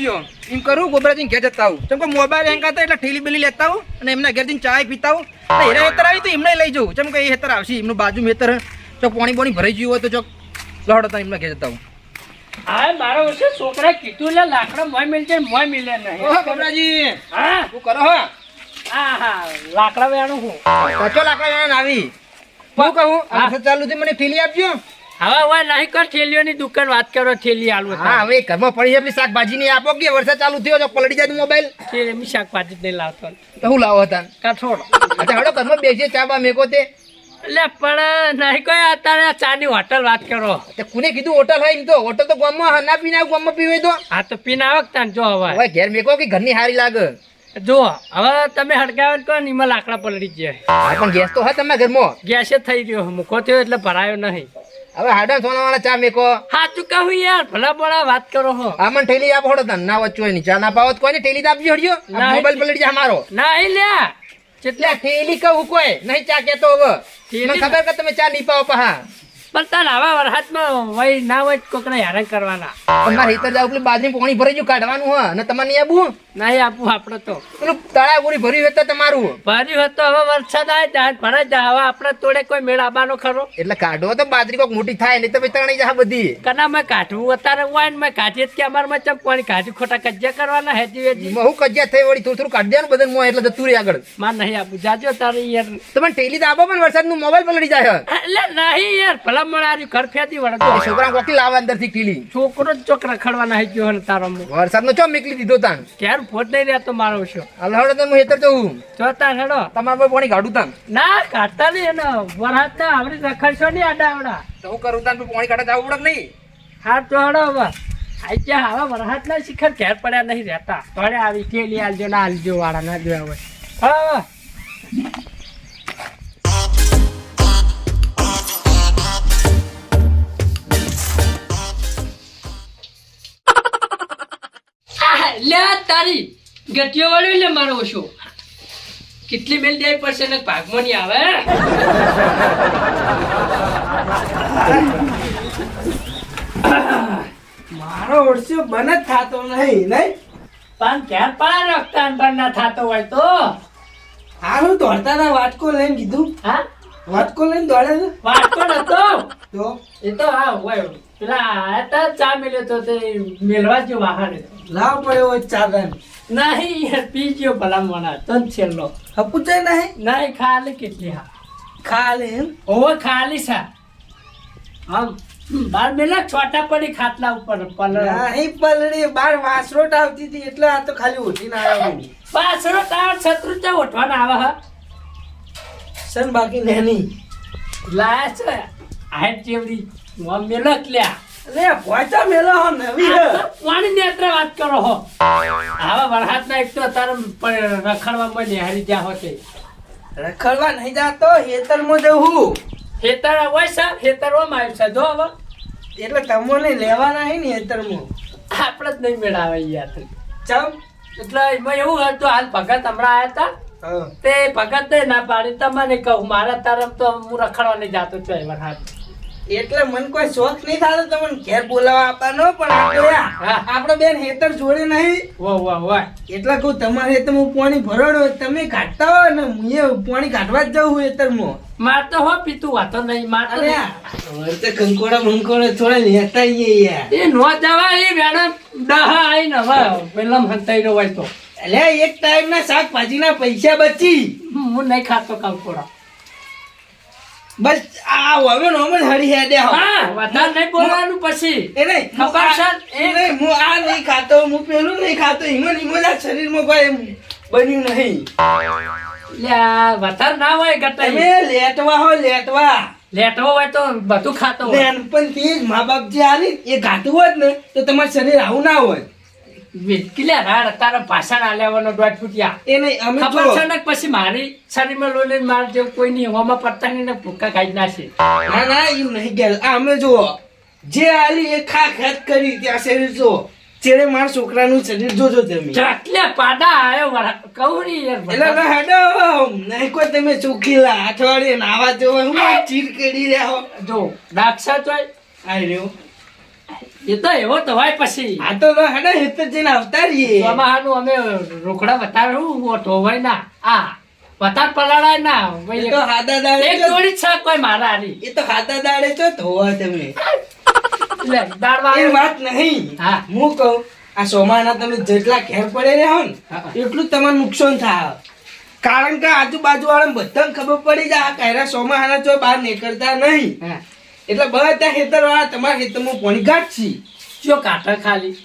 આવજો એમ કરું ગોબરાજી ઘેર જતા આવું ચમ કે મોબાઈલ હેંગ કરતા એટલે ઠેલી બેલી લેતા આવું અને એમના ઘેર જઈને ચા પીતા આવું અને હેરા હેતર આવી તો એમને લઈ જવું ચમ કે એ હેતર આવશે એમનું બાજુ હેતર ચોક પાણી ભરાઈ ગયું હોય તો ચોક લહડ હતા એમના ઘેર જતા આવું. હા મારો વર્ષે છોકરા કીધું લે લાકડા મોય મિલજે મોય મિલે નહીં. ઓહો ગોબરાજી હા શું કરો હો? હા લાકડા વેણું હું કચો લાકડા વેણ આવી હું કહું આ ચાલુ છે મને ઠેલી આપજો. હવે નહીં કર થેલીઓની દુકાન વાત કરો થેલી આલુ હા હવે ઘરમાં પડી છે આપણી શાકભાજી ની આપો કે વરસાદ ચાલુ થયો તો પલડી જાય મોબાઈલ થેલી શાકભાજી નહીં લાવતો તો હું લાવો હતા કઠોળ. અચ્છા હડો ઘરમાં બેસીએ ચા બા મેકો તે એટલે પણ નહીં કોઈ અત્યારે ચાની હોટલ વાત કરો. કોને કીધું હોટલ હોય એમ તો હોટલ તો ગામમાં ના પીને આવું ગામમાં પીવે તો હા તો પીને આવક તાન જો હવે હવે ઘેર મેકો કે ઘરની હારી લાગે. જો હવે તમે હડકાવે કહો ને એમાં લાકડા પલળી જાય. હા પણ ગેસ તો હોય તમારા ઘરમાં ગેસ જ થઈ ગયો મૂકો થયો એટલે ભરાયો નહીં. હવે હાડા સોના વાળા ચા મેકો સાચું કહું યાર ભલા ભલા વાત કરો હો. આ મને ઠેલી આપો હડો તને ના વચ્ચો ની ચા ના પાવો તો કોઈને ઠેલી તો આપજો હડ્યો મોબાઈલ પલડી જાય મારો નહીં લ્યા એટલે ઠેલી કહું કોઈ નહીં ચા કેતો હવે મને ખબર કે તમે ચા નહીં પાવો પહા પણ તાર આવા વરસાદમાં વહી ના હોય કોકને હેરાન કરવાના. તમારે હેતર જાવ પેલી બાજરી પાણી ભરાઈ ગયું કાઢવાનું હા ને તમારે નહીં આપવું નહીં આપવું આપડે તો પેલું તળાવ પૂરી ભર્યું હોય તો તમારું ભર્યું હતો હવે વરસાદ આવે ત્યાં ભરાઈ જાય હવે આપડે તોડે કોઈ મેળ આવવાનો ખરો એટલે કાઢવો તો બાજરી કોક મોટી થાય નહીં તો પછી તણાઈ જાય બધી કના મેં કાઢવું અત્યારે હોય ને મેં કાઢીએ કે અમારે માં ચમ પાણી કાઢી ખોટા કજ્જા કરવાના હેજી વેજી હું કજ્યા થઈ વળી થોડું કાઢી દેવાનું બધાને મોં એટલે જતું રહી આગળ માર નહીં આપું જાજો તારે યાર તમે ટેલી તો આપો પણ વરસાદનું મોબાઈલ પલડી જાય એટલે નહીં યાર ભલા મળારી ઘર ફેતી વળે એ છોકરા કોકી લાવે અંદર થી ટીલી છોકરો જ ચોક રખડવાના હઈ ગયો ને તારો વરસાદનો ચો મેકલી દીધો તાન ક્યારે ફોટ નહીં રહેતો મારો છો અલહડો તો હું હેતર જઉં જોતા હેડો તમારા પર પાણી કાઢું તાન ના કાઢતા નહીં એને વરસાદ ના આવડી રખડશો નહીં આડા આવડા તો હું કરું તાન પાણી કાઢા જવું પડે નહીં હા તો હેડો હવે આઈ ગયા હવે વરસાદ ના શિખર ઘેર પડ્યા નહીં રહેતા તોડે આવી થેલી આલજો ના આલજો વાળા ના જોયા હોય હા લે તારી ગટિયો વાળું લે મારો ઓછો કેટલી મેલ જાય પડશે ને ભાગમાં નહીં આવે મારો ઓળસ્યો બન જ થાતો નહીં પણ ક્યાં પાડા રખતા પણ ના થતો હોય તો હારું દોડતા ના વાટકો લઈને કીધું હા વાટકો લઈને દોડે છે વાટકો નતો તો એ તો હા હોય પેલા આતા ચા મેલ્યો તો તે મેલવા જો વાહન લાવ પડ્યો હોય ચાદન નહીં યાર પી ગયો ભલા મોણા તન છેલ્લો હપુચે નહીં નહીં ખાલી કેટલી હા ખાલે એમ ઓવે ખાલી સા આમ બાર મેલા છોટા પડી ખાટલા ઉપર પલળ નહીં પલડી બાર વાસરોટ આવતી હતી એટલે આ તો ખાલી ઉઠીને આવ્યો હું. પાછળ તાર શત્રુ ચા ઓઠવાના આવે હા સન બાકી નેની લાયા છે હાઈટ જેવડી મેલક લ્યા લે પહોંચા મેલો હો નવી હે. પાણી નેત્ર વાત કરો હો આવા વરસાદ ના એક તો તાર રખડવા નિહારી જ્યાં હોતે રખડવા નહીં જાતો હેતરમાં જવું ખેતર હોય છે ખેતરમાં આવ્યું છે જો હવે એટલે તમને લેવાના હે ને હેતરમાં આપણે જ નહીં મેળાવે યાર ચમ એટલે એમાં એવું હતું હાલ ભગત હમણાં આવ્યા હતા હા તે ભગત ને ના પાડી તમને કહું મારા તરફ તો હું રખડવા નહીં જાતો છું વરસાદ એટલે મને કોઈ શોખ નહીં થતો તમને ઘેર બોલાવા આપવાનો પણ આપણે બેન હેતર જોડે નહીં વાહ એટલે કહું તમારે હેતર હું પાણી ભરડો તમે કાઢતા હોય ને હું પાણી કાઢવા જ જાઉં હેતરમાં માર તો હો પીતું વાતો નહીં માર તો અરે કંકોડા બંકોડા થોડા લેતા આઈએ યાર એ નો જવા એ વેણા દહા આઈ ને હવે પેલા હંતાઈ નો હોય તો એટલે એક ટાઈમ ના શાકભાજી ના પૈસા બચી હું નહીં ખાતો કંકોડા બસ આ હવે નો જ હરી હેડે હા વધારે નહીં બોલવાનું પછી એ નહીં ખબર છે એ નહીં હું આ નહીં ખાતો હું પેલું નહીં ખાતો હિમન હિમન શરીરમાં કોઈ બન્યું નહીં લ્યા વધારે ના હોય ગટાઈ તમે લેટવા હો લેટવા લેટવો હોય તો બધું ખાતો હોય નાનપણથી જ મા બાપ જે આલી એ ગાતું હોત ને તો તમારું શરીર આવું ના હોય કિલ્યા રાડ તારા ભાષણ આલ્યાવાનો દોઢ ફૂટ્યા એ નહીં અમે ખબર જો છે ને પછી મારી શરીરમાં લોહી માર જેવું કોઈ નહીં હોમાં પડતા નહીં ને ભૂકા ખાઈ નાખે ના ના એવું નહીં ગયા આ અમે જુઓ જે આલી એ ખા ખાત કરી ત્યાં શરીર જો ચેડે મારા છોકરાનું શરીર જોજો તમે ચાટલે પાડા આયો કહું નહીં એટલે યાર ના હેડો નહીં કોઈ તમે ચોખીલા અઠવાડિયે નાવા જોવા હું ચીર કરી રહ્યા હો જો ડાક્ષા તો આ રહ્યો એ તો એવો તો હોય પછી આ તો લો હેડો હેતર જઈને આવતા રહીએ. ચોમાહાનું અમે રોકડા વધારે હું ધોવાય ના આ વધારે પલાળાય ના એ ભાઈ તો હાદા દાડે એક જો- જોડી છે કોઈ મારા હારી એ તો હાદા દાડે છો ધોવા તમે. લે દાળવા એ વાત નહીં. હા. હું કહું આ સોમાના તમે જેટલા ઘેર પડે રહ્યા હો ને હા. એટલું તમારે નુકસાન થાય. કારણ કે આજુબાજુ વાળા બધાને ખબર પડી જાય આ કયરા સોમાહાના ચો બહાર નીકળતા નહીં. હા. એટલે બધા ખેતર વાળા તમારા ખેતરમાં પાણી કાઢશી. જો કાઢે ખાલી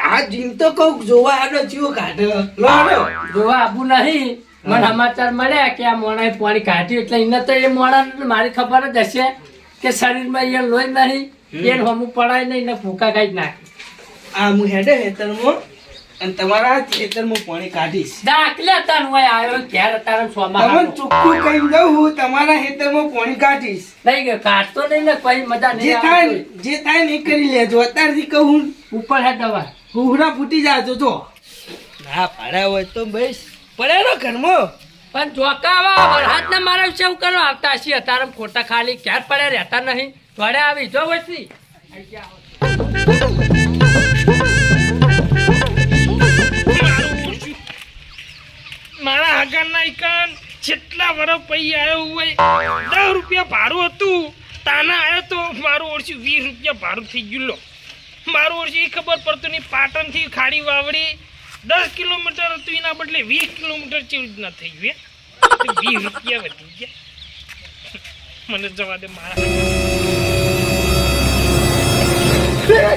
આ જીમ તો કહું જોવા આડો ચિયો કાઢે લો આડો. જોવા આબુ નહીં મને સમાચાર મળ્યા કે આ મોણાએ પાણી કાઢ્યું એટલે એને તો એ મોણા મારી ખબર જ હશે કે શરીરમાં એ લોહી નહીં એ હમું પડાય નહીં ને ભૂકા કાઢી નાખે આ હું હેડે ખેતરમાં અને તમારા ખેતરમાં પાણી કાઢીશ. દાખલે તાર હોય આવ્યો ઘેર તારે તમે સોમાં ચોખ્ખું કહી દઉં હું તમારા ખેતરમાં પાણી કાઢીશ. નહીં ગયો કાઢતો નહીં ને કોઈ મજા જે નહીં થાય આવે જે થાય ને એ કરી લેજો. અત્યારથી કહું ઉપર હે દવા હુહરા ફૂટી જાજો જો. ના પાડ્યા હોય તો બસ પડ્યા ઘરમાં. પણ જોકાવા વરહાદ ને મારે શું કરવા આવતા છીએ તારે ખોટા ખાલી ક્યાં પડ્યા રહેતા નહીં થોડે આવી જો વસી મારા હગાના ઈકન જેટલા વર્ષ પૈ આવ્યો હોય 10 રૂપિયા ભાડું હતું તાના આવ્યો તો મારું ઓળશું 20 રૂપિયા ભાડું થઈ ગયું લો. મારું ઓળશું એ ખબર પડતું નહીં પાટણથી ખાડી વાવડી 10 કિલોમીટર હતું એના બદલે 20 કિલોમીટર જેવું જ ના થઈ ગયું. 20 રૂપિયા વધી ગયા. મને જવા દે મારા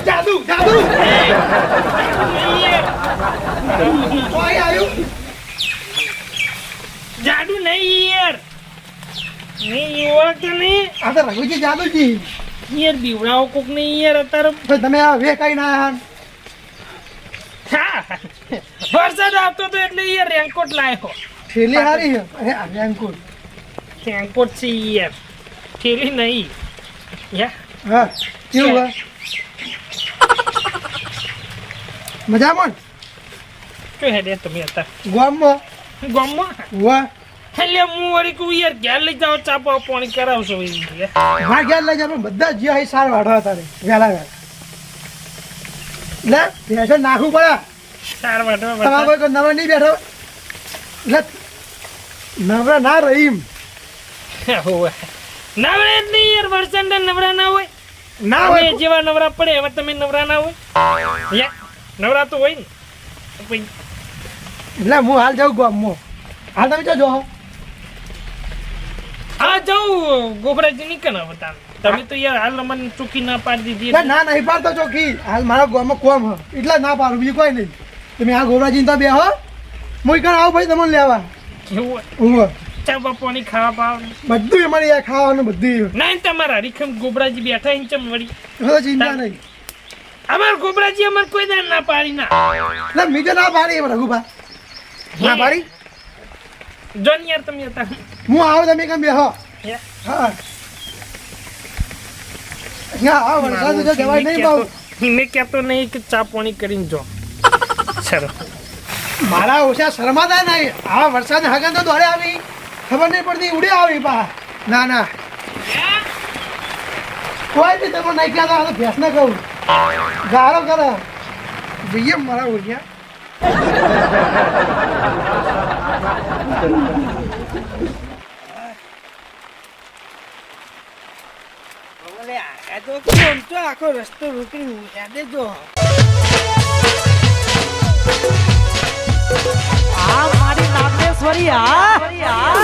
જાદુ જાદુ જાડુ નહીં યાર નહીં ઓળખતો નહીં આ તો રઘુજી જાદુજી યાર બીવડાવો કોક નહીં યાર અત્યારે તમે આ વે કઈ ના હા વરસાદ આવતો તો એટલે યાર રેનકોટ લાવ્યો. થેલી હારી અરે અંકુર રેનકોટ છે યાર થેલી નહીં યાર હા કેવું મજામાં શું હેડે તમે હતા ગામમાં ગામમાં વાહ એટલે હું વળી કહું યાર ઘેર લઈ જાઓ ચાપા પાણી કરાવશો એ રીતે. હા ઘેર લઈ જાવ બધા જ જ્યાં સાર વાળવા તારે વહેલા વહેલા એટલે ભેંસો નાખવું પડે સાર વાટવા તમારે કોઈ નવા નહીં બેઠો એટલે નવરા ના રહીમ હોવે નવરા જ નહીં યાર વરસાદ નવરા ના હોય ના અમે હોય જેવા નવરા પડે એવા તમે નવરા ના હોય યા નવરા તો હોય ને તો પછી એટલે હું હાલ જાઉં ગામમાં હાલ તમે જો આ જાઉં ગોબરાજી ની કના બતા તમે તો યાર હાલ અમને ચૂકી ના પાડી દીધી ના નહીં પાડતો ચોકી હાલ મારા ગામમાં કોમ હ એટલે ના પાડું બીજું કોઈ નહીં તમે આ ગોબરાજી તો બે હો હું કણ આવું ભાઈ તમને લેવા કેવું હું ચા પાણી ખાવા પાવ બધું અમારે યાર ખાવાનું બધું ના તમારા હરીખમ ગોબરાજી બેઠા ઇંચ વળી હવે ચિંતા નહીં અમાર ગોબરાજી અમાર કોઈ દાન ના પાડી ના એટલે મીજો ના પાડી એમ રઘુભા ના પાડી જોન યાર તમે હતા હું આવું તમે કેમ બે હો હા આ વરસાદ જો જવાય નહીં પાઉં મેં કહેતો નહીં કે ચા પાણી કરીને જો સર મારા ઓછા શરમાતા નહીં આ વરસાદ હગન તો દોડે આવી ખબર નહીં પડતી ઉડે આવી પા ના ના કોઈ બી તમે નહીં કહેતા તો ભેંસ ના કહું ગારો કરે જઈએ મારા ઓછા આખો રસ્તો રોકડી યાદે જો આ મારી નાગેશ્વરી આ